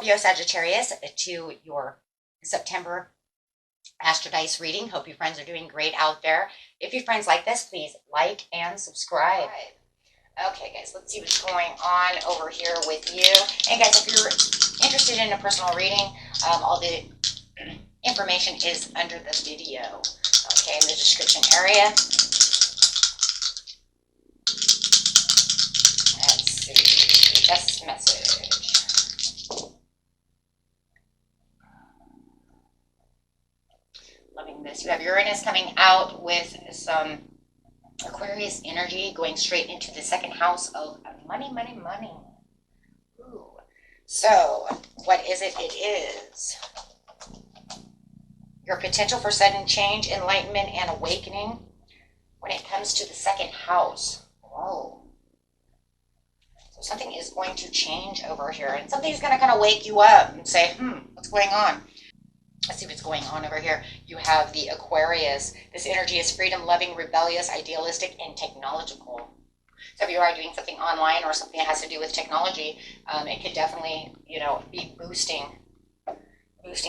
Scorpio, Sagittarius, to your September Astro Dice reading. Hope you friends are doing great out there. If you friends like this, please like and subscribe. Okay, guys, let's see what's going on over here with you. And guys, if you're interested in a personal reading, all the information is under the video. Okay, in the description area. Let's see. Best message. Loving this. You have Uranus coming out with some Aquarius energy going straight into the second house of money, money, money. Ooh. So, what is it? It is your potential for sudden change, enlightenment, and awakening when it comes to the second house. Whoa. So something is going to change over here, and something's going to kind of wake you up and say, what's going on? Let's see what's going on over here. You have the Aquarius. This energy is freedom-loving, rebellious, idealistic, and technological. So if you are doing something online or something that has to do with technology, it could definitely, be boosting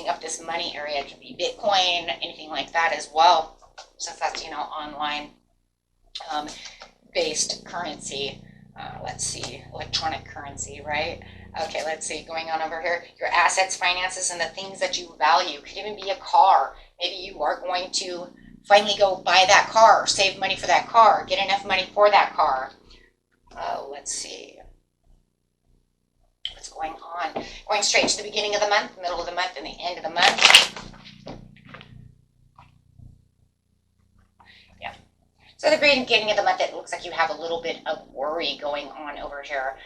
up this money area. It could be Bitcoin, anything like that as well, since that's, online based currency. Let's see, electronic currency, right? Okay, let's see, going on over here. Your assets, finances, and the things that you value. Could even be a car. Maybe you are going to finally go buy that car, save money for that car, get enough money for that car. Let's see. What's going on? Going straight to the beginning of the month, middle of the month, and the end of the month. Yeah. So the beginning of the month, it looks like you have a little bit of worry going on over here.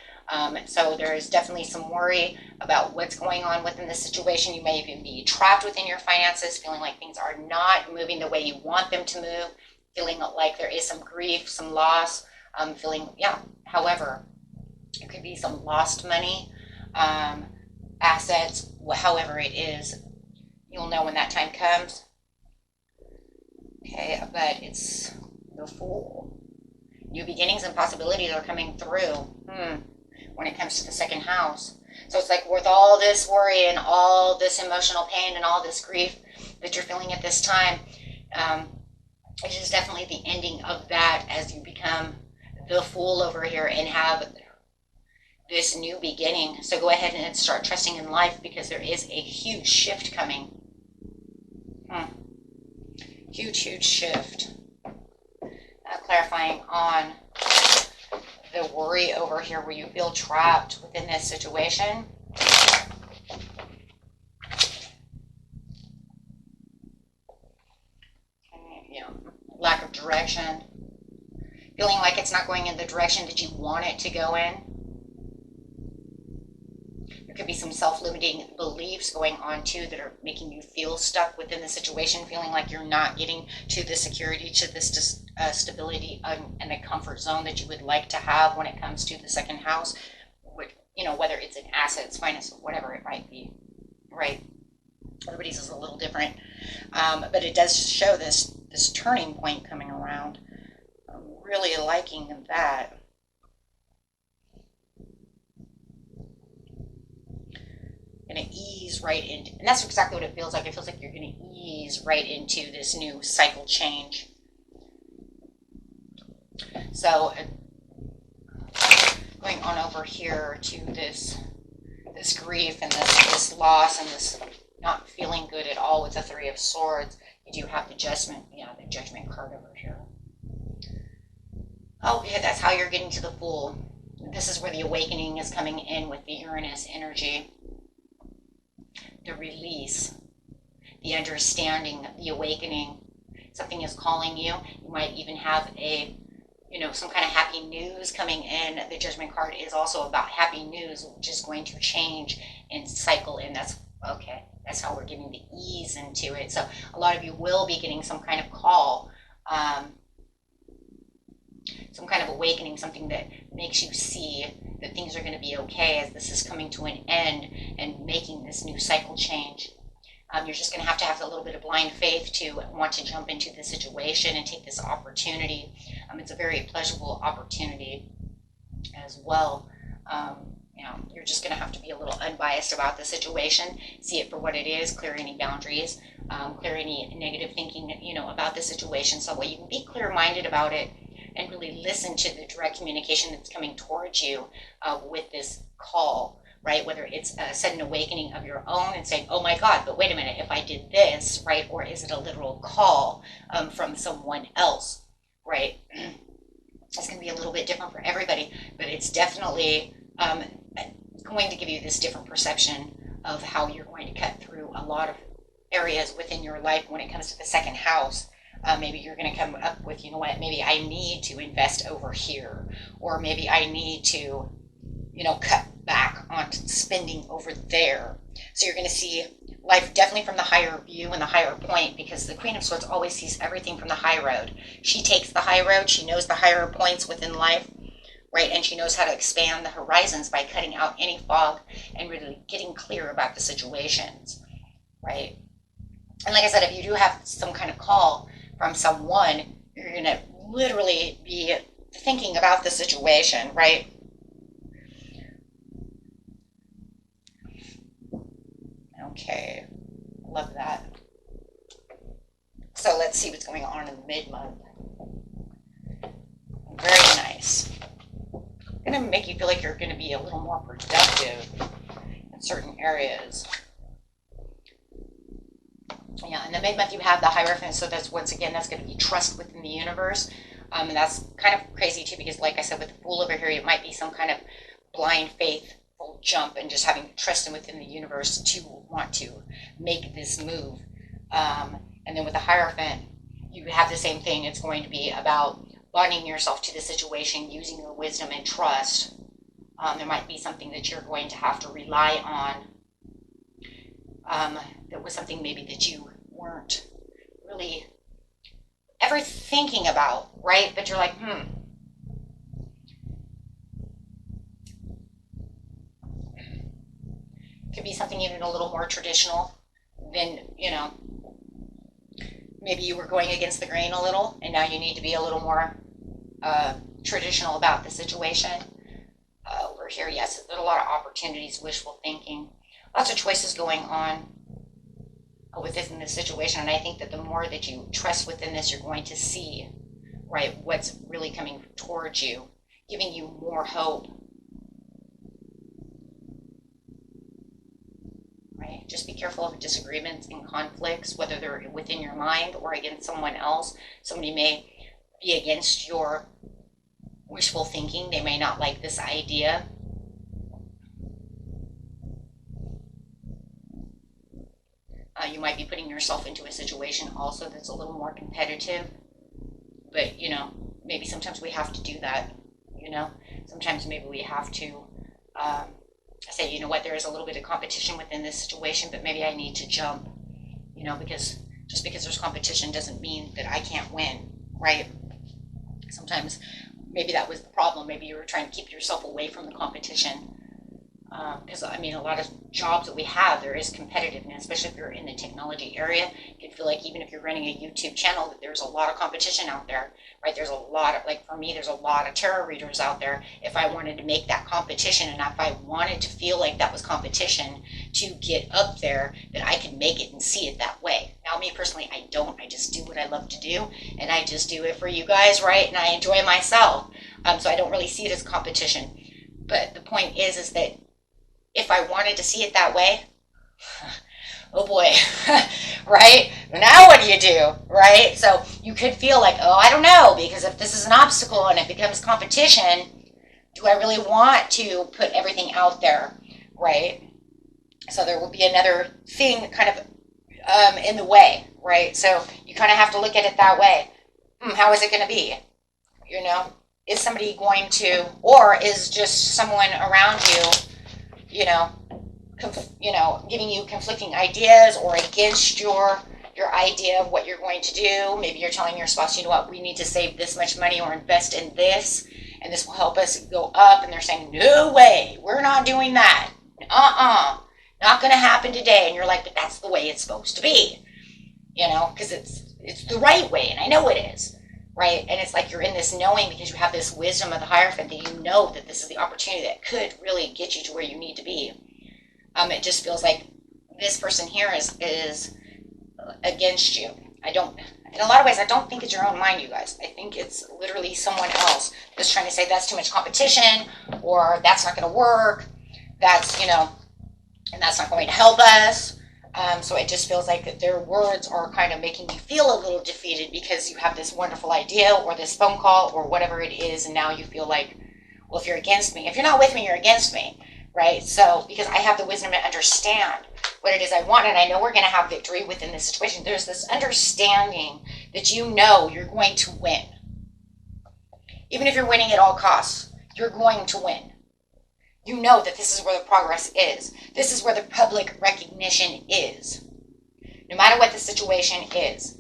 So there's definitely some worry about what's going on within the situation. You may even be trapped within your finances, feeling like things are not moving the way you want them to move, feeling like there is some grief, some loss, however, it could be some lost money, assets, however it is. You'll know when that time comes. Okay, but it's the Fool. New beginnings and possibilities are coming through. When it comes to the second house. So it's like with all this worry and all this emotional pain and all this grief that you're feeling at this time, it is definitely the ending of that as you become the Fool over here and have this new beginning. So go ahead and start trusting in life because there is a huge shift coming. Huge shift. Clarifying on the worry over here where you feel trapped within this situation. Lack of direction. Feeling like it's not going in the direction that you want it to go in. There could be some self-limiting beliefs going on too that are making you feel stuck within the situation, feeling like you're not getting to the security, to this stability and the comfort zone that you would like to have when it comes to the second house, whether it's in assets, finance, whatever it might be, right? Everybody's is a little different, but it does show this turning point coming around. I'm really liking that. Going to ease right into, and that's exactly what it feels like. It feels like you're going to ease right into this new cycle change. So going on over here to this grief and this loss and this not feeling good at all with the Three of Swords, you do have the Judgment, the Judgment card over here. Okay, that's how you're getting to the Fool. This is where the awakening is coming in with the Uranus energy. The release, the understanding, the awakening. Something is calling you. You might even have some kind of happy news coming in. The Judgment card is also about happy news, which is going to change and cycle in. That's okay. That's how we're getting the ease into it. So a lot of you will be getting some kind of call, some kind of awakening, something that makes you see that things are going to be okay as this is coming to an end and making this new cycle change. You're just going to have a little bit of blind faith to want to jump into the situation and take this opportunity. It's a very pleasurable opportunity as well. You know, you're just going to have to be a little unbiased about the situation, see it for what it is, clear any boundaries, clear any negative thinking, you know, about the situation. So that you can be clear-minded about it and really listen to the direct communication that's coming towards you with this call, right? Whether it's a sudden awakening of your own and saying, oh my God, but wait a minute, if I did this, right? Or is it a literal call from someone else, right? It's going to be a little bit different for everybody, but it's definitely going to give you this different perception of how you're going to cut through a lot of areas within your life when it comes to the second house. Maybe you're going to come up with, you know what, maybe I need to invest over here, or maybe I need to, you know, cut back on spending over there. So you're going to see life definitely from the higher view and the higher point, because the Queen of Swords always sees everything from the high road. She takes the high road. She knows the higher points within life, right? And she knows how to expand the horizons by cutting out any fog and really getting clear about the situations, right? And like I said, if you do have some kind of call from someone, you're going to literally be thinking about the situation, right? Okay, love that. So let's see what's going on in the mid-month. Very nice. Going to make you feel like you're going to be a little more productive in certain areas. Yeah, in the mid-month you have the Hierophant, so that's, once again, that's going to be trust within the universe. And that's kind of crazy too, because like I said, with the Fool over here, it might be some kind of blind faith jump and just having trust in within the universe to want to make this move. And then with the Hierophant, you have the same thing. It's going to be about bonding yourself to the situation, using your wisdom and trust. There might be something that you're going to have to rely on. That was something maybe that you weren't really ever thinking about, right? But you're like, Could be something even a little more traditional than, you know, maybe you were going against the grain a little, and now you need to be a little more traditional about the situation. Over here, yes, there's a lot of opportunities, wishful thinking, lots of choices going on within this situation. And I think that the more that you trust within this, you're going to see, right, what's really coming towards you, giving you more hope. Right? Just be careful of disagreements and conflicts, whether they're within your mind or against someone else. Somebody may be against your wishful thinking. They may not like this idea. You might be putting yourself into a situation also that's a little more competitive. But, you know, maybe sometimes we have to do that, you know. Sometimes maybe we have to say, you know what, there is a little bit of competition within this situation, but maybe I need to jump, you know, because just because there's competition doesn't mean that I can't win, right? Sometimes maybe that was the problem. Maybe you were trying to keep yourself away from the competition. Because, I mean, a lot of jobs that we have, there is competitiveness, especially if you're in the technology area. You can feel like even if you're running a YouTube channel, that there's a lot of competition out there, right? There's a lot of, like for me, there's a lot of tarot readers out there. If I wanted to make that competition, and if I wanted to feel like that was competition to get up there, then I could make it and see it that way. Now, me personally, I don't. I just do what I love to do, and I just do it for you guys, right? And I enjoy myself. So I don't really see it as competition. But the point is that if I wanted to see it that way, oh boy, right? Now what do? Right? So you could feel like, oh, I don't know, because if this is an obstacle and it becomes competition, do I really want to put everything out there, right? So there will be another thing kind of in the way, right? So you kind of have to look at it that way. How is it going to be? You know, is somebody going to, or is just someone around you, giving you conflicting ideas or against your idea of what you're going to do? Maybe you're telling your spouse, you know what, we need to save this much money or invest in this, and this will help us go up. And they're saying, no way, we're not doing that. Not going to happen today. And you're like, but that's the way it's supposed to be, because it's the right way, and I know it is. right? And it's like you're in this knowing because you have this wisdom of the Hierophant that you know that this is the opportunity that could really get you to where you need to be. It just feels like this person here is against you. In a lot of ways, I don't think it's your own mind, you guys. I think it's literally someone else that's trying to say that's too much competition, or that's not going to work, that's, and that's not going to help us. So it just feels like their words are kind of making you feel a little defeated because you have this wonderful idea or this phone call or whatever it is, and now you feel like, well, if you're against me, if you're not with me, you're against me, right? So because I have the wisdom to understand what it is I want, and I know we're going to have victory within this situation. There's this understanding that you know you're going to win. Even if you're winning at all costs, you're going to win. You know that this is where the progress is. This is where the public recognition is. No matter what the situation is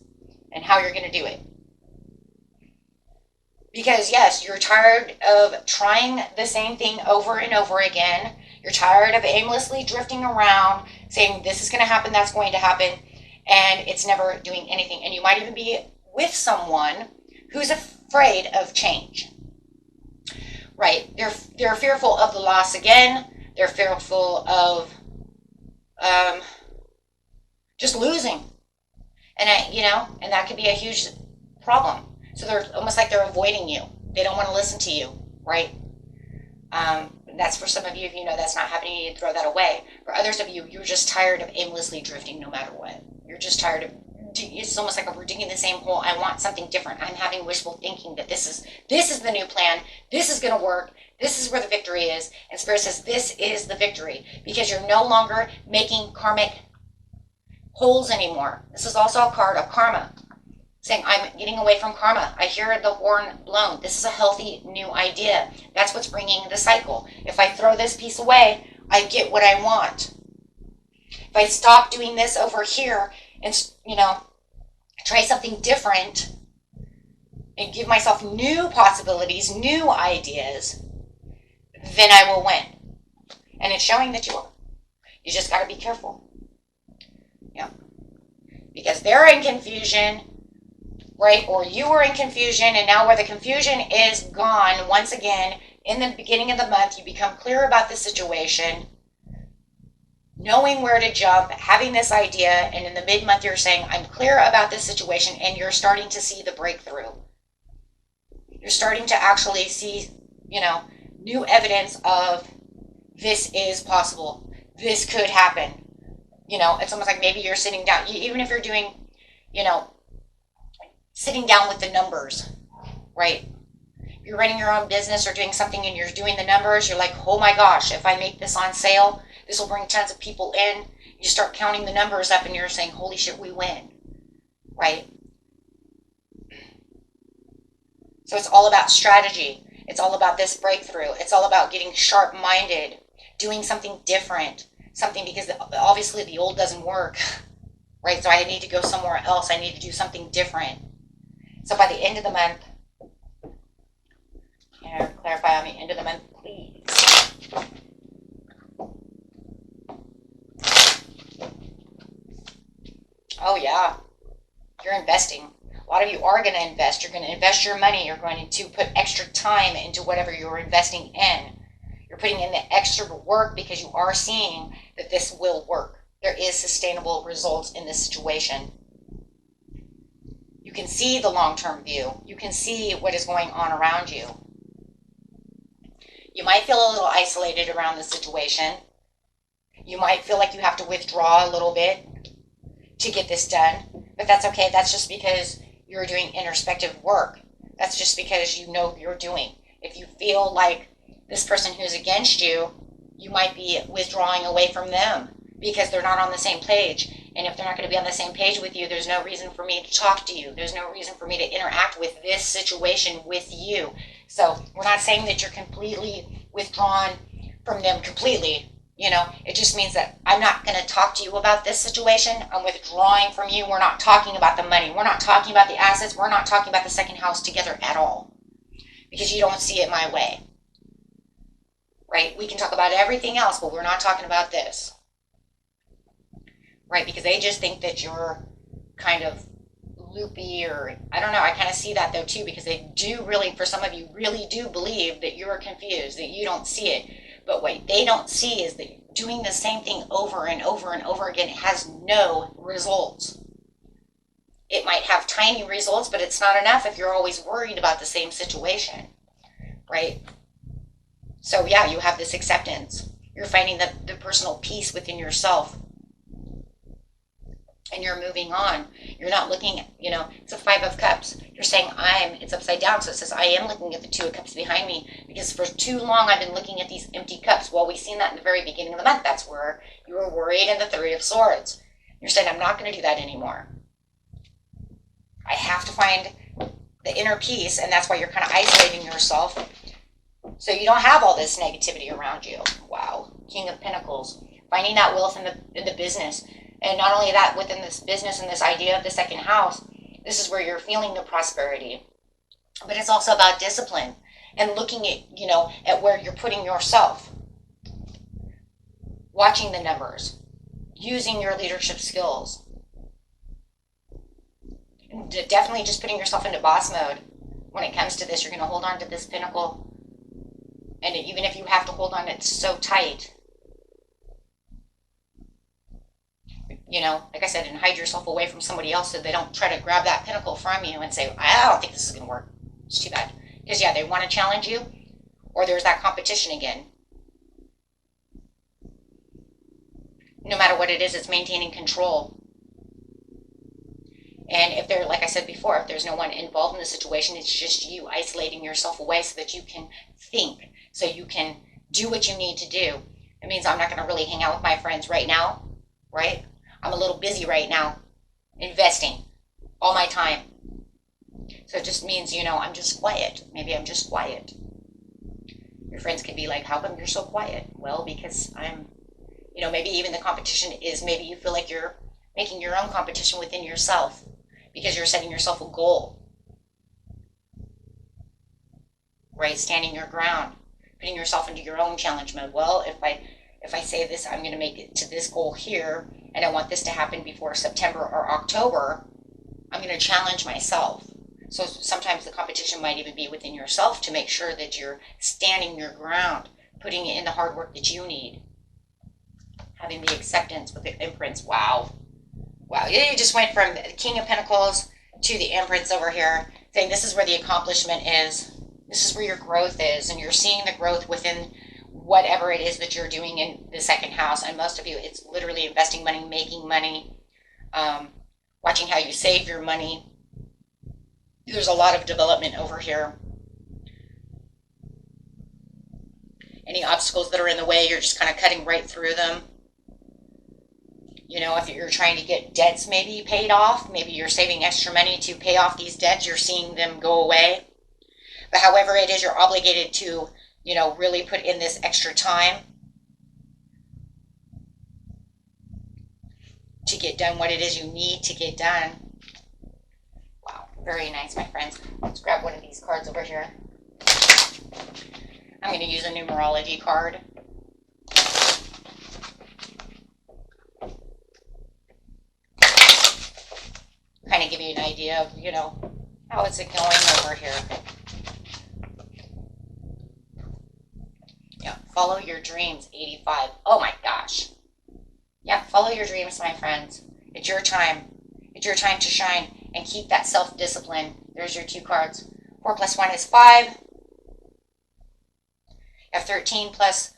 and how you're going to do it. Because yes, you're tired of trying the same thing over and over again. You're tired of aimlessly drifting around saying this is going to happen, that's going to happen, and it's never doing anything. And you might even be with someone who's afraid of change. Right? They're fearful of the loss again. They're fearful of just losing. And and that could be a huge problem. So they're almost like they're avoiding you. They don't want to listen to you, right? That's for some of you, if you know that's not happening, you need to throw that away. For others of you, you're just tired of aimlessly drifting no matter what. You're just tired of, it's almost like we're digging the same hole. I want something different. I'm having wishful thinking that this is the new plan. This is going to work. This is where the victory is. And Spirit says this is the victory because you're no longer making karmic holes anymore. This is also a card of karma. Saying, I'm getting away from karma. I hear the horn blown. This is a healthy new idea. That's what's bringing the cycle. If I throw this piece away, I get what I want. If I stop doing this over here and, try something different and give myself new possibilities, new ideas, then I will win. And it's showing that you will. You just got to be careful. Yeah. Because they're in confusion. Right? Or you were in confusion, and now where the confusion is gone, once again, in the beginning of the month, you become clear about the situation, knowing where to jump, having this idea, and in the mid-month, you're saying, I'm clear about this situation, and you're starting to see the breakthrough. You're starting to actually see, new evidence of this is possible. This could happen. It's almost like maybe you're sitting down, even if you're doing, sitting down with the numbers, right? If you're running your own business or doing something and you're doing the numbers, you're like, oh my gosh, if I make this on sale, this will bring tons of people in. You start counting the numbers up and you're saying, holy shit, we win, right? So it's all about strategy. It's all about this breakthrough. It's all about getting sharp-minded, doing something different, something because obviously the old doesn't work, right? So I need to go somewhere else. I need to do something different. So by the end of the month, can you clarify on the end of the month, please? Oh, yeah. You're investing. A lot of you are going to invest. You're going to invest your money. You're going to put extra time into whatever you're investing in. You're putting in the extra work because you are seeing that this will work. There is sustainable results in this situation. You can see the long-term view. You can see what is going on around you. You might feel a little isolated around the situation. You might feel like you have to withdraw a little bit to get this done, but that's okay. That's just because you're doing introspective work. That's just because you know what you're doing. If you feel like this person who's against you, you might be withdrawing away from them because they're not on the same page. And if they're not going to be on the same page with you, there's no reason for me to talk to you. There's no reason for me to interact with this situation with you. So we're not saying that you're completely withdrawn from them completely. It just means that I'm not going to talk to you about this situation. I'm withdrawing from you. We're not talking about the money. We're not talking about the assets. We're not talking about the second house together at all because you don't see it my way. Right? We can talk about everything else, but we're not talking about this. Right? Because they just think that you're kind of loopy, or I don't know. I kind of see that though too, because they do really, for some of you, really do believe that you're confused, that you don't see it. But what they don't see is that doing the same thing over and over and over again has no results. It might have tiny results, but it's not enough if you're always worried about the same situation, right? So yeah, you have this acceptance. You're finding the personal peace within yourself. And you're moving on. You're not looking at, it's a 5 of Cups. You're saying it's upside down. So it says, I am looking at the 2 of Cups behind me, because for too long I've been looking at these empty cups. Well, we've seen that in the very beginning of the month. That's where you were worried in the 3 of Swords. You're saying, I'm not going to do that anymore. I have to find the inner peace, and that's why you're kind of isolating yourself, so you don't have all this negativity around you. Wow. King of Pentacles. Finding that wealth in the business. And not only that, within this business and this idea of the second house, this is where you're feeling the prosperity. But it's also about discipline and looking at, at where you're putting yourself. Watching the numbers. Using your leadership skills. And definitely just putting yourself into boss mode. When it comes to this, you're going to hold on to this Pentacle. And even if you have to hold on, it's so tight. Like I said, and hide yourself away from somebody else so they don't try to grab that Pentacle from you and say, I don't think this is going to work. It's too bad. Because, yeah, they want to challenge you, or there's that competition again. No matter what it is, it's maintaining control. And if there, like I said before, if there's no one involved in the situation, it's just you isolating yourself away so that you can think, so you can do what you need to do. It means I'm not going to really hang out with my friends right now, right? I'm a little busy right now, investing all my time. So it just means, I'm just quiet. Maybe I'm just quiet. Your friends could be like, how come you're so quiet? Well, because I'm, maybe even the competition is, maybe you feel like you're making your own competition within yourself because you're setting yourself a goal. Right? Standing your ground, putting yourself into your own challenge mode. Well, if I say this, I'm going to make it to this goal here, and I want this to happen before September or October, I'm going to challenge myself. So sometimes the competition might even be within yourself to make sure that you're standing your ground, putting in the hard work that you need. Having the acceptance with the Empress. Wow. Wow. You just went from the King of Pentacles to the Empress over here, saying this is where the accomplishment is. This is where your growth is, and you're seeing the growth within whatever it is that you're doing in the second house. And most of you, it's literally investing money, making money, watching how you save your money. There's a lot of development over here. Any obstacles that are in the way, you're just kind of cutting right through them. If you're trying to get debts maybe paid off, maybe you're saving extra money to pay off these debts, you're seeing them go away. But however it is, you're obligated to, really put in this extra time to get done what it is you need to get done. Wow, very nice, my friends. Let's grab one of these cards over here. I'm going to use a numerology card. Kind of give you an idea of, how is it going over here. Yeah, follow your dreams, 85. Oh my gosh. Yeah, follow your dreams, my friends. It's your time. It's your time to shine and keep that self-discipline. There's your 2 cards. 4 plus 1 is 5. You have 13 plus,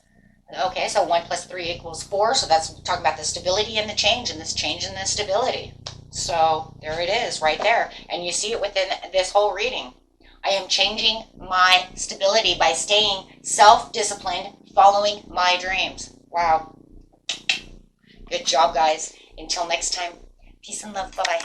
okay, so 1 plus 3 equals 4. So that's talking about the stability and the change, and this change and the stability. So there it is right there. And you see it within this whole reading. I am changing my stability by staying self-disciplined, following my dreams. Wow. Good job, guys. Until next time, peace and love. Bye-bye.